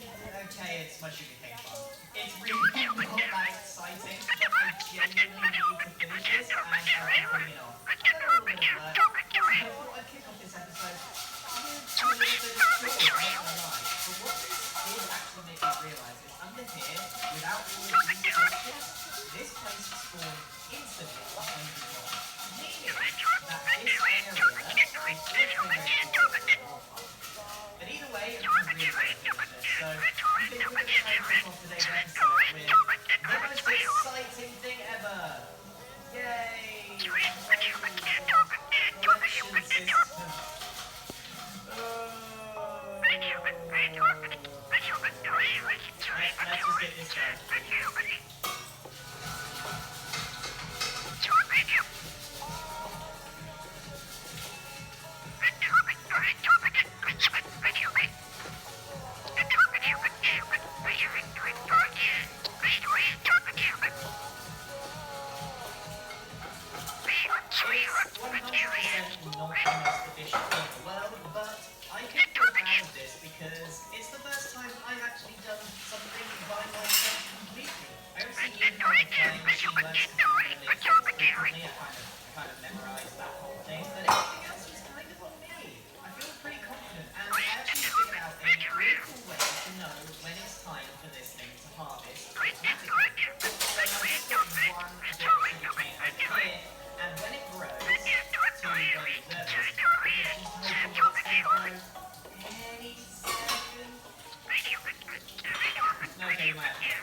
Okay, it's my sugarcane farm. It's really not that exciting, but I genuinely need to finish this, and I'm putting it off. I've done a little bit of work, so I thought I'd kick off this episode with a little bit of chores, not gonna lie. But what this did actually make me realise is under here, without all of these torches, this place spawned instantly 100 more. Meaning that this area is also very cool for a war farm. But either way, I'm really going to finish this, so I think we're going to kick off today's episode with the most exciting thing ever! Yay! Collection system. Let's just get this done. Not the most efficient thing in the world, but I can feel proud of this because it's the first time I've actually done something by myself completely. I obviously knew how the flying machine works frequently. I kind of memorized that whole thing, but everything else was kind of on me. I feel pretty confident, and I actually figured out a really cool way to know when it's time for this thing to harvest automatically. So now just got one bit of sugarcane over here, and when it grows to those observers, any second. Okay, we might have to